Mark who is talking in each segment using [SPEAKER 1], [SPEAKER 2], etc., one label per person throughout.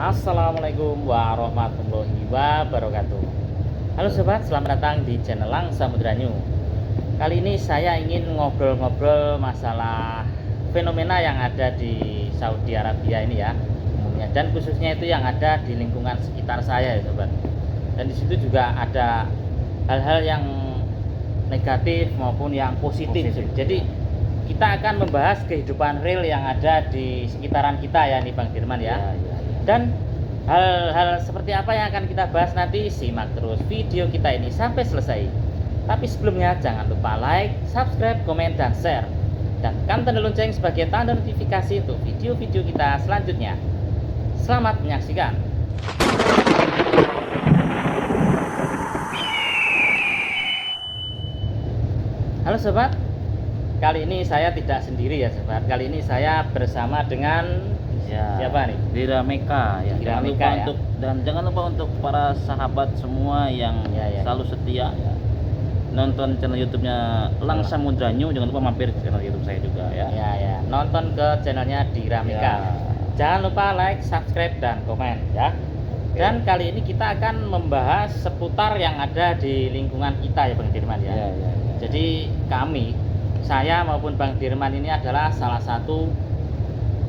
[SPEAKER 1] Assalamualaikum warahmatullahi wabarakatuh. Halo sobat, selamat datang di channel Lang Samudra New. Kali ini saya ingin ngobrol-ngobrol masalah fenomena yang ada di Saudi Arabia ini ya, umumnya, dan khususnya itu yang ada di lingkungan sekitar saya ya sobat. Dan di situ juga ada hal-hal yang negatif maupun yang positif. Jadi kita akan membahas kehidupan real yang ada di sekitaran kita ya nih Bang Firman ya. Dan hal-hal seperti apa yang akan kita bahas nanti, simak terus video kita ini sampai selesai. Tapi sebelumnya jangan lupa like, subscribe, komen, dan share. Dan tekan tanda lonceng sebagai tanda notifikasi untuk video-video kita selanjutnya. Selamat menyaksikan. Halo sobat, kali ini saya tidak sendiri ya sobat. Kali ini saya bersama dengan siapa nih?
[SPEAKER 2] Dira Meka ya.
[SPEAKER 1] Dira Meka, ya.
[SPEAKER 2] Jangan lupa untuk para sahabat semua yang selalu setia ya, nonton channel YouTube-nya Lang Samudra New. Jangan lupa mampir ke channel YouTube saya juga ya.
[SPEAKER 1] Nonton ke channelnya Dira Meka. Jangan lupa like, subscribe, dan komen ya. Dan kali ini kita akan membahas seputar yang ada di lingkungan kita ya Bang Dirman ya. Jadi saya maupun Bang Dirman ini adalah salah satu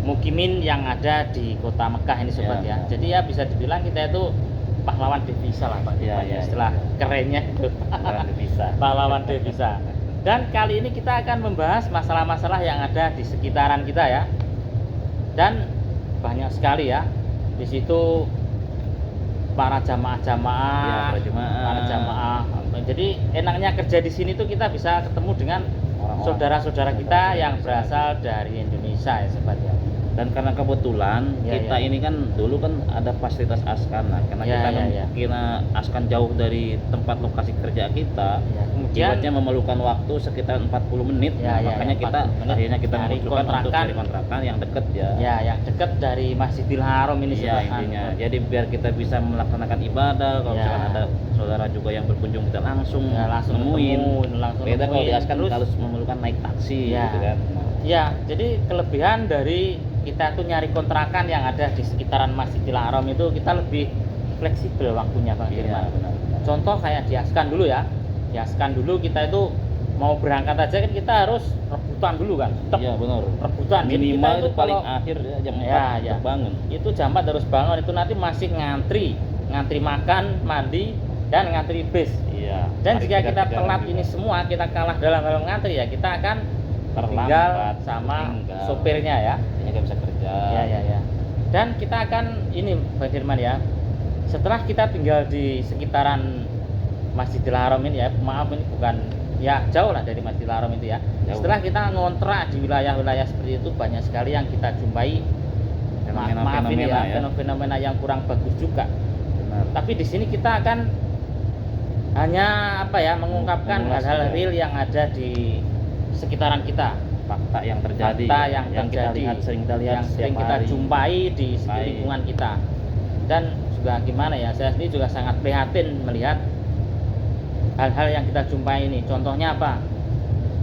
[SPEAKER 1] mukimin yang ada di kota Mekah ini sobat ya. Jadi ya bisa dibilang kita itu pahlawan devisa lah Pak. Istilah kerennya itu. Pahlawan devisa. Dan kali ini kita akan membahas masalah-masalah yang ada di sekitaran kita ya. Dan banyak sekali ya. Di situ para jamaah. Jadi enaknya kerja di sini tuh kita bisa ketemu dengan saudara-saudara kita yang berasal dari Indonesia ya sobat ya.
[SPEAKER 2] Dan karena kebetulan kita ini kan dulu kan ada fasilitas Askan. Nah, karena kita Askan jauh dari tempat lokasi kerja kita, kemudian memerlukan waktu sekitar 40 menit. Makanya akhirnya kita memutuskan untuk cari kontrakan yang dekat ya.
[SPEAKER 1] Yang dekat dari Masjidil Haram ini
[SPEAKER 2] intinya. Jadi biar kita bisa melaksanakan ibadah, kalau misalkan ada saudara juga yang berkunjung kita langsung nemuin. Beda kalau di Askan harus memerlukan naik taksi gitu kan.
[SPEAKER 1] Jadi kelebihan dari kita tuh nyari kontrakan yang ada di sekitaran Masjidil Haram itu kita lebih fleksibel waktunya Bang Firman. Contoh kayak di Askan dulu ya. Di Askan dulu kita itu mau berangkat aja kan kita harus rebutan dulu kan. Rebutan.
[SPEAKER 2] Minimal
[SPEAKER 1] itu
[SPEAKER 2] paling akhir ya, jam 4 bangun.
[SPEAKER 1] Itu jam 4 harus bangun, itu nanti masih ngantri makan, mandi, dan ngantri bis. Dan jika kita telat ini semua, kita kalah dalam hal ngantri ya, kita akan terlambat sama sopirnya ya.
[SPEAKER 2] Nggak bisa kerja.
[SPEAKER 1] Dan kita akan ini Bang Firman ya. Setelah kita tinggal di sekitaran Masjidil Haram ini ya, maaf ini bukan ya jauh lah dari Masjidil Haram itu ya. Setelah kita ngontrak di wilayah-wilayah seperti itu, banyak sekali yang kita jumpai fenomena yang kurang bagus juga. Tapi di sini kita akan hanya mengungkapkan hal-hal real yang ada di sekitaran kita,
[SPEAKER 2] fakta yang terjadi,
[SPEAKER 1] yang sering kita jumpai di lingkungan kita. Dan juga gimana ya, saya sendiri juga sangat prihatin melihat hal-hal yang kita jumpai ini. Contohnya apa?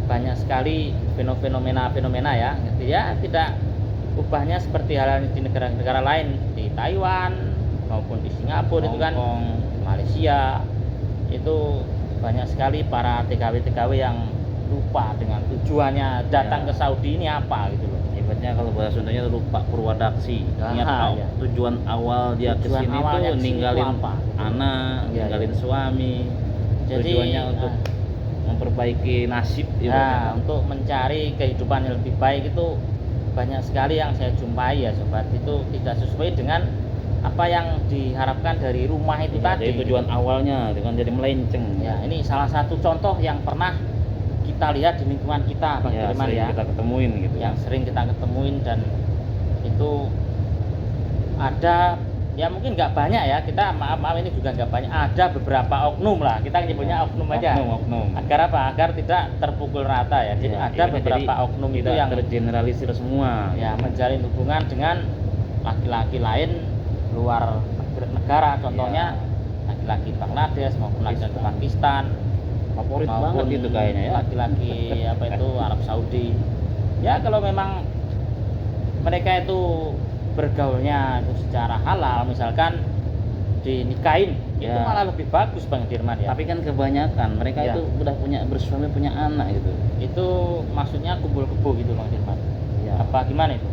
[SPEAKER 1] Banyak sekali fenomena ya, tidak ubahnya seperti hal di negara-negara lain, di Taiwan maupun di Singapura, itu kan Malaysia, itu banyak sekali para TKW yang lupa dengan tujuannya datang ke Saudi ini apa gitu loh.
[SPEAKER 2] Ibaratnya kalau bahasa Sundanya lupa purwadaksi. Ingat tujuan awal dia ke sini tuh ninggalin anak, ninggalin suami. Jadi tujuannya untuk memperbaiki nasib
[SPEAKER 1] untuk mencari kehidupan yang lebih baik. Itu banyak sekali yang saya jumpai ya sobat, itu tidak sesuai dengan apa yang diharapkan dari rumah itu tadi.
[SPEAKER 2] Dari tujuan awalnya dengan jadi melenceng.
[SPEAKER 1] Ini salah satu contoh yang pernah kita lihat di lingkungan kita Bang Firman ya.
[SPEAKER 2] Kita ketemuin gitu.
[SPEAKER 1] Yang sering kita ketemuin, dan itu ada mungkin nggak banyak ya, kita maaf ini juga nggak banyak, ada beberapa oknum lah, kita nyebutnya oknum aja. Agar agar tidak terpukul rata ya. Jadi ada beberapa oknum itu yang
[SPEAKER 2] tergeneralisir semua.
[SPEAKER 1] Menjalin hubungan dengan laki-laki lain luar negara, contohnya laki-laki Bangladesh maupun laki-laki Pakistan.
[SPEAKER 2] Favorit banget itu kayaknya ya,
[SPEAKER 1] laki-laki Arab Saudi. Kalau memang mereka itu bergaulnya itu secara halal, misalkan dinikahin, itu
[SPEAKER 2] Ya.
[SPEAKER 1] malah lebih bagus Bang Dirman ya.
[SPEAKER 2] Tapi kan kebanyakan mereka
[SPEAKER 1] Ya.
[SPEAKER 2] itu udah punya bersuami, punya anak gitu.
[SPEAKER 1] Itu maksudnya kumpul kebo gitu Bang Dirman.
[SPEAKER 2] Ya.
[SPEAKER 1] Apa gimana itu?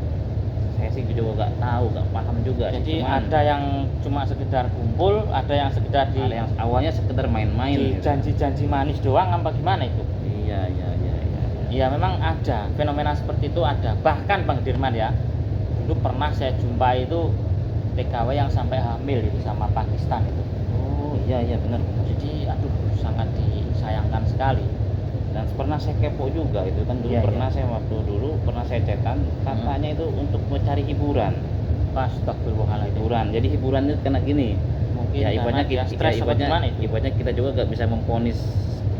[SPEAKER 2] Saya sih juga nggak tahu, nggak paham juga sih.
[SPEAKER 1] Jadi
[SPEAKER 2] Cuman
[SPEAKER 1] ada yang cuma sekedar kumpul, ada yang sekedar
[SPEAKER 2] ada yang awalnya sekedar main-main
[SPEAKER 1] di
[SPEAKER 2] gitu.
[SPEAKER 1] janji-janji manis doang, apa gimana itu?
[SPEAKER 2] Iya.
[SPEAKER 1] Ya memang ada fenomena seperti itu ada. Bahkan Bang Dirman ya, dulu pernah saya jumpai itu TKW yang sampai hamil itu sama Pakistan itu.
[SPEAKER 2] Oh iya benar.
[SPEAKER 1] Jadi aduh sangat disayangkan sekali.
[SPEAKER 2] Dan pernah saya kepo juga itu kan dulu
[SPEAKER 1] Iya,
[SPEAKER 2] pernah
[SPEAKER 1] iya.
[SPEAKER 2] saya waktu dulu pernah saya cetan katanya itu untuk mencari hiburan.
[SPEAKER 1] Astagfirullahaladzim.
[SPEAKER 2] Hiburan. Jadi hiburan itu kena gini.
[SPEAKER 1] Mungkin
[SPEAKER 2] Ya ibaratnya
[SPEAKER 1] karena dia stres apa gimana itu?
[SPEAKER 2] ibaratnya kita juga gak bisa memponis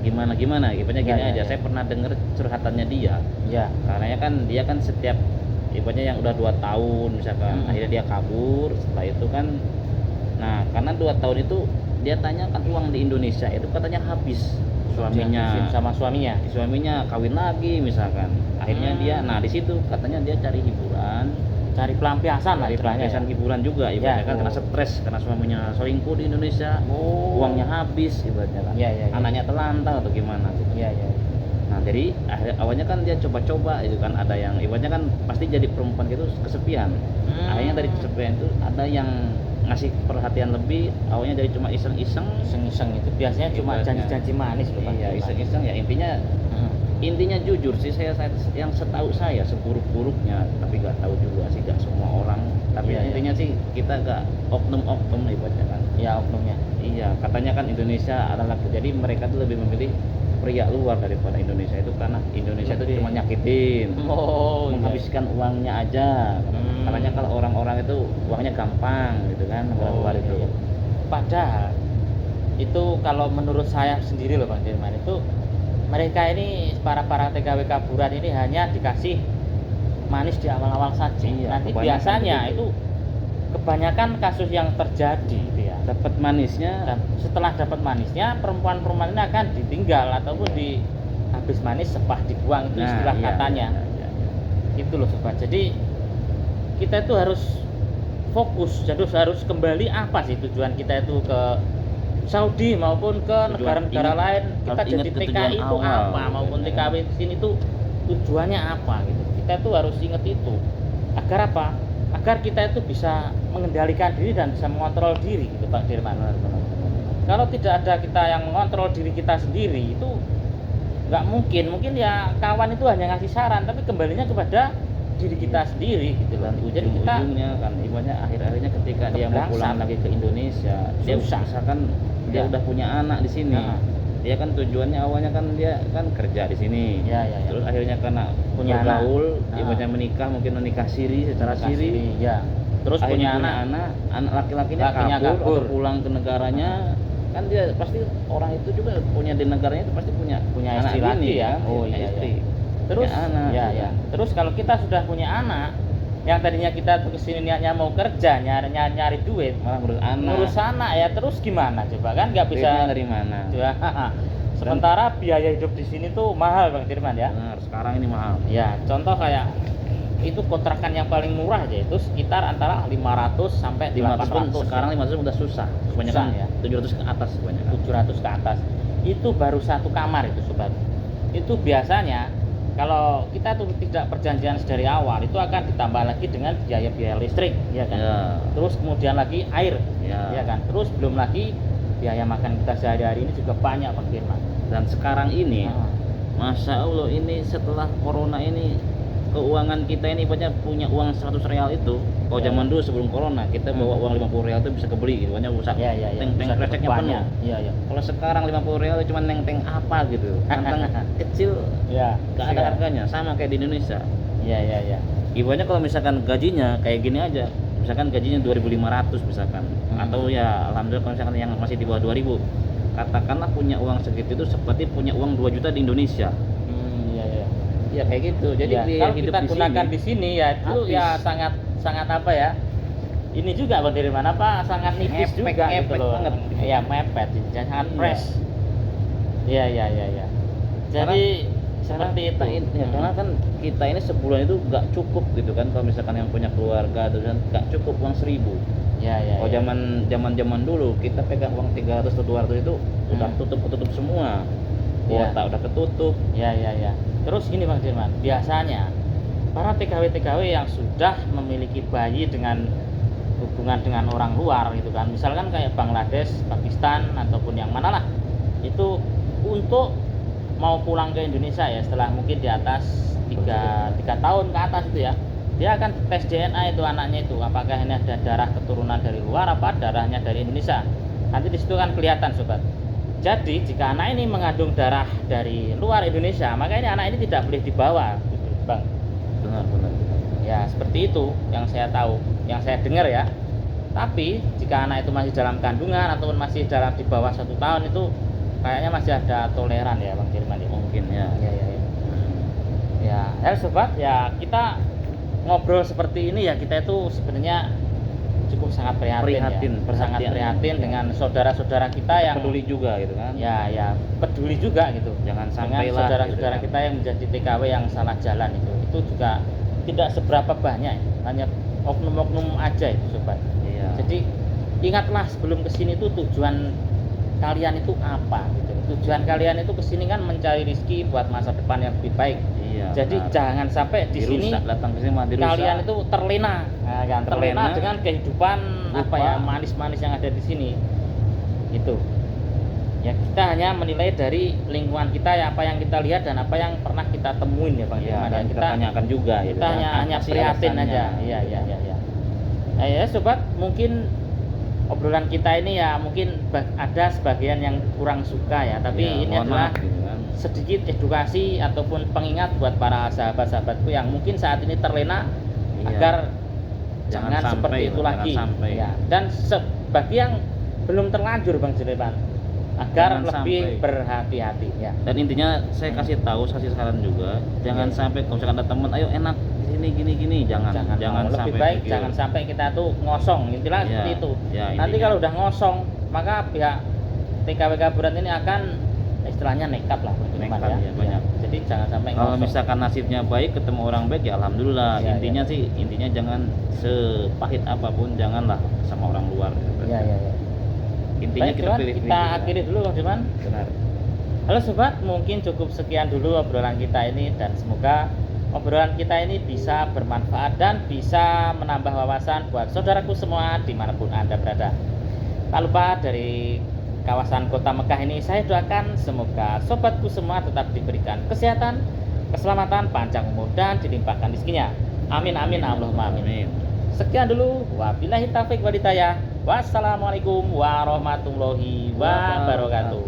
[SPEAKER 2] gimana. Ibaratnya gini
[SPEAKER 1] Ya,
[SPEAKER 2] aja.
[SPEAKER 1] ya.
[SPEAKER 2] Saya pernah dengar curhatannya dia.
[SPEAKER 1] Ya.
[SPEAKER 2] Karena kan dia kan setiap ibaratnya yang udah 2 tahun misalkan akhirnya dia kabur. Setelah itu kan karena 2 tahun itu dia tanyakan uang di Indonesia itu katanya habis.
[SPEAKER 1] Dihabisin sama suaminya.
[SPEAKER 2] Kawin lagi misalkan. Akhirnya dia di situ katanya dia cari hiburan,
[SPEAKER 1] cari pelampiasan lah
[SPEAKER 2] cari
[SPEAKER 1] istilahnya
[SPEAKER 2] pelampiasan
[SPEAKER 1] ya.
[SPEAKER 2] hiburan juga ibaratnya kan
[SPEAKER 1] Oh.
[SPEAKER 2] karena stres karena suaminya selingkuh di Indonesia. Uangnya habis ibaratnya kan.
[SPEAKER 1] Ya.
[SPEAKER 2] Anaknya telantar atau gimana gitu.
[SPEAKER 1] Ya.
[SPEAKER 2] Nah, jadi awalnya kan dia coba-coba itu kan ada yang ibaratnya kan pasti jadi perempuan itu kesepian. Akhirnya dari kesepian itu ada yang ngasih perhatian lebih, awalnya dari cuma iseng-iseng
[SPEAKER 1] Iseng-iseng itu biasanya cuma
[SPEAKER 2] Ibaratnya.
[SPEAKER 1] janji-janji manis loh Bang.
[SPEAKER 2] iya iseng-iseng ya intinya jujur sih saya yang setahu saya seburuk-buruknya tapi nggak tahu juga sih nggak semua orang tapi
[SPEAKER 1] Iya,
[SPEAKER 2] intinya sih kita nggak oknum ibaratnya kan
[SPEAKER 1] Ya oknumnya.
[SPEAKER 2] iya katanya kan Indonesia adalah jadi mereka tuh lebih memilih pria luar daripada Indonesia itu karena Indonesia itu
[SPEAKER 1] Lebih.
[SPEAKER 2] cuma nyakitin
[SPEAKER 1] Oh, iya.
[SPEAKER 2] menghabiskan uangnya aja katanya kalau orang-orang itu uangnya gampang gitu kan negara luar itu
[SPEAKER 1] iya. Padahal itu kalau menurut saya sendiri loh Bang Dirman itu mereka ini para TKW kaburan ini hanya dikasih manis di awal-awal saja.
[SPEAKER 2] Iya,
[SPEAKER 1] Nanti
[SPEAKER 2] kebanyakan
[SPEAKER 1] biasanya
[SPEAKER 2] begitu.
[SPEAKER 1] itu kebanyakan kasus yang terjadi gitu ya.
[SPEAKER 2] dapat manisnya
[SPEAKER 1] Dan setelah dapat manisnya perempuan-perempuan ini akan ditinggal ataupun habis manis sepah dibuang itu istilah
[SPEAKER 2] iya,
[SPEAKER 1] katanya.
[SPEAKER 2] iya.
[SPEAKER 1] Itu loh sobat. Jadi kita itu harus fokus, jadi harus kembali apa sih tujuan kita itu ke Saudi maupun ke
[SPEAKER 2] Tujuan
[SPEAKER 1] negara-negara
[SPEAKER 2] ingat-
[SPEAKER 1] lain kita
[SPEAKER 2] harus
[SPEAKER 1] jadi
[SPEAKER 2] ingat ke
[SPEAKER 1] TKI
[SPEAKER 2] tujuan
[SPEAKER 1] itu
[SPEAKER 2] awal,
[SPEAKER 1] apa maupun
[SPEAKER 2] gitu,
[SPEAKER 1] TKW di sini tuh tujuannya apa gitu. Kita tuh harus ingat itu agar apa? Agar kita itu bisa mengendalikan diri dan bisa mengontrol diri gitu Pak Dirman. Kalau tidak ada kita yang mengontrol diri kita sendiri itu nggak mungkin ya kawan itu hanya ngasih saran tapi kembalinya kepada diri kita sendiri gitu loh.
[SPEAKER 2] Dan
[SPEAKER 1] Jadi kita
[SPEAKER 2] ujung-ujungnya kan ibaratnya akhir-akhirnya ketika dia mau
[SPEAKER 1] Kebelasan.
[SPEAKER 2] pulang lagi ke Indonesia dia
[SPEAKER 1] Susah.
[SPEAKER 2] misalkan dia
[SPEAKER 1] Ya.
[SPEAKER 2] udah punya anak di sini
[SPEAKER 1] Nah.
[SPEAKER 2] dia kan tujuannya awalnya kan dia kan kerja di sini
[SPEAKER 1] Ya.
[SPEAKER 2] terus akhirnya karena
[SPEAKER 1] Punya
[SPEAKER 2] bergaul
[SPEAKER 1] anak.
[SPEAKER 2] ibaratnya menikah menikah siri secara siri
[SPEAKER 1] ya. Terus
[SPEAKER 2] akhirnya
[SPEAKER 1] punya anak.
[SPEAKER 2] anak laki-lakinya
[SPEAKER 1] Lakinya
[SPEAKER 2] kabur
[SPEAKER 1] kabur.
[SPEAKER 2] atau pulang ke negaranya kan dia pasti orang itu juga punya di negaranya itu pasti punya
[SPEAKER 1] Punya istri
[SPEAKER 2] anak
[SPEAKER 1] lagi
[SPEAKER 2] bini
[SPEAKER 1] ya.
[SPEAKER 2] kan,
[SPEAKER 1] Oh,
[SPEAKER 2] punya
[SPEAKER 1] iya,
[SPEAKER 2] istri.
[SPEAKER 1] Terus
[SPEAKER 2] Punya anak,
[SPEAKER 1] ya.
[SPEAKER 2] gitu.
[SPEAKER 1] Terus kalau kita sudah punya anak yang tadinya kita kesini niatnya mau kerja nyari duit
[SPEAKER 2] malah ngurus anak
[SPEAKER 1] ya terus gimana coba kan nggak bisa
[SPEAKER 2] Duitnya dari mana
[SPEAKER 1] Ya, sementara biaya hidup di sini tuh mahal Bang Dirman ya.
[SPEAKER 2] benar sekarang ini mahal
[SPEAKER 1] Ya, contoh kayak itu kontrakan yang paling murah aja itu sekitar antara 500 sampai
[SPEAKER 2] 500 pun
[SPEAKER 1] 800.
[SPEAKER 2] sekarang 500 udah susah kebanyakan
[SPEAKER 1] Susah, ya.
[SPEAKER 2] 700 ke atas kebanyakan
[SPEAKER 1] 700 ke atas. Itu baru satu kamar itu sobat. Itu biasanya kalau kita tuh tidak perjanjian dari awal itu akan ditambah lagi dengan biaya listrik, ya kan?
[SPEAKER 2] ya
[SPEAKER 1] Terus kemudian lagi air,
[SPEAKER 2] ya
[SPEAKER 1] ya kan? Terus belum lagi biaya makan kita sehari-hari ini juga banyak Bang Firman.
[SPEAKER 2] dan sekarang ini
[SPEAKER 1] Nah,
[SPEAKER 2] Masya Allah ini setelah corona ini keuangan kita ini banyak punya uang 100 real itu kalau
[SPEAKER 1] Ya.
[SPEAKER 2] zaman dulu sebelum corona kita bawa uang 50 real itu bisa kebeli gitu banyak usah
[SPEAKER 1] ya.
[SPEAKER 2] tank
[SPEAKER 1] Bisa
[SPEAKER 2] kreceknya penuh
[SPEAKER 1] banyak. Iya.
[SPEAKER 2] kalau sekarang 50 real cuma neng apa gitu kantong kecil
[SPEAKER 1] Ya.
[SPEAKER 2] gak ada harganya sama kayak di Indonesia
[SPEAKER 1] Iya.
[SPEAKER 2] ibaratnya kalau misalkan gajinya kayak gini aja misalkan gajinya 2.500 misalkan atau ya alhamdulillah kalau misalkan yang masih di bawah 2.000 katakanlah punya uang segitu itu seperti punya uang 2 juta di Indonesia
[SPEAKER 1] Iya.
[SPEAKER 2] ya kayak gitu jadi
[SPEAKER 1] Ya,
[SPEAKER 2] biaya
[SPEAKER 1] kalau
[SPEAKER 2] hidup
[SPEAKER 1] kita
[SPEAKER 2] di
[SPEAKER 1] gunakan
[SPEAKER 2] sini
[SPEAKER 1] di sini ya itu
[SPEAKER 2] habis.
[SPEAKER 1] ya sangat apa ya? Ini juga Bang Dirman apa sangat nipis
[SPEAKER 2] Ngepek,
[SPEAKER 1] juga gitu
[SPEAKER 2] ngepek
[SPEAKER 1] loh.
[SPEAKER 2] banget.
[SPEAKER 1] Iya, mepet, jadi sangat
[SPEAKER 2] Iya.
[SPEAKER 1] fresh. Iya. Jadi seperti itu.
[SPEAKER 2] Karena kan kita ini sebulan itu nggak cukup gitu kan, kalau misalkan yang punya keluarga atau nggak cukup uang 1.000. Kalau zaman dulu kita pegang uang 300 atau 200 itu udah tutup semua, kuota udah ketutup.
[SPEAKER 1] Ya. Terus gini Bang Dirman, biasanya para TKW yang sudah memiliki bayi dengan hubungan dengan orang luar gitu kan, misalkan kayak Bangladesh, Pakistan ataupun yang mana lah, itu untuk mau pulang ke Indonesia ya setelah mungkin di atas 3 tahun ke atas itu ya, dia akan tes DNA itu anaknya itu apakah ini ada darah keturunan dari luar apa darahnya dari Indonesia. Nanti di situ kan kelihatan sobat. Jadi jika anak ini mengandung darah dari luar Indonesia, maka ini anak ini tidak boleh dibawa gitu, Bang.
[SPEAKER 2] Benar.
[SPEAKER 1] Ya seperti itu yang saya tahu, yang saya dengar ya. Tapi jika anak itu masih dalam kandungan ataupun masih dalam di bawah 1 tahun itu kayaknya masih ada toleran ya Bang Firman ya.
[SPEAKER 2] Mungkin ya.
[SPEAKER 1] Ya sobat, ya kita ngobrol seperti ini ya, kita itu sebenarnya cukup sangat prihatin sangat prihatin dengan saudara-saudara kita yang
[SPEAKER 2] peduli juga gitu kan.
[SPEAKER 1] Ya peduli juga gitu.
[SPEAKER 2] Jangan sampai
[SPEAKER 1] dengan saudara-saudara gitu, kita yang menjadi TKW yang salah jalan itu juga tidak seberapa banyak, hanya oknum-oknum aja itu sobat.
[SPEAKER 2] Iya.
[SPEAKER 1] Jadi ingatlah sebelum kesini itu tujuan kalian itu apa gitu. Tujuan kalian itu kesini kan mencari rezeki buat masa depan yang lebih baik.
[SPEAKER 2] Iya.
[SPEAKER 1] Jadi jangan sampai di sini
[SPEAKER 2] datang ke sini
[SPEAKER 1] kalian itu terlena, terlena dengan kehidupan apa ya manis-manis yang ada di sini. Itu. Ya kita hanya menilai dari lingkungan kita ya, apa yang kita lihat dan apa yang pernah kita temuin ya Bang Firman.
[SPEAKER 2] Dan kita tanyakan juga
[SPEAKER 1] kita hanya prihatin aja. Iya. Ya sobat, mungkin obrolan kita ini ya mungkin ada sebagian yang kurang suka ya, tapi ini adalah sedikit edukasi ataupun pengingat buat para sahabat-sahabatku yang mungkin saat ini terlena agar jangan seperti itu lagi ya. Dan bagi yang belum terlanjur Bang Jerepan agar lebih berhati-hati ya.
[SPEAKER 2] Dan intinya saya kasih saran juga, jangan sampai kalau misalkan ada teman ayo enak di sini gini jangan
[SPEAKER 1] lebih
[SPEAKER 2] sampai
[SPEAKER 1] baik jangan sampai kita tuh ngosong, intinya seperti itu. Nanti kalau udah ngosong maka pihak TKW Kaburan ini akan istilahnya nekat lah
[SPEAKER 2] banyak.
[SPEAKER 1] Jadi jangan sampai ngosong.
[SPEAKER 2] Kalau misalkan nasibnya baik ketemu orang baik ya alhamdulillah. Intinya jangan sepahit apapun janganlah sama orang luar.
[SPEAKER 1] Iya.
[SPEAKER 2] Intinya
[SPEAKER 1] baik, kita akhiri dulu Bang Dirman.
[SPEAKER 2] Benar.
[SPEAKER 1] Halo sobat, mungkin cukup sekian dulu obrolan kita ini, dan semoga obrolan kita ini bisa bermanfaat dan bisa menambah wawasan buat saudaraku semua dimanapun Anda berada. Tak lupa dari kawasan kota Mekah ini saya doakan semoga sobatku semua tetap diberikan kesehatan, keselamatan, panjang umur dan dilimpahkan rezekinya. Amin Allahumma amin. Sekian dulu, wabillahi taufiq wal hidayah. Wassalamualaikum warahmatullahi wabarakatuh.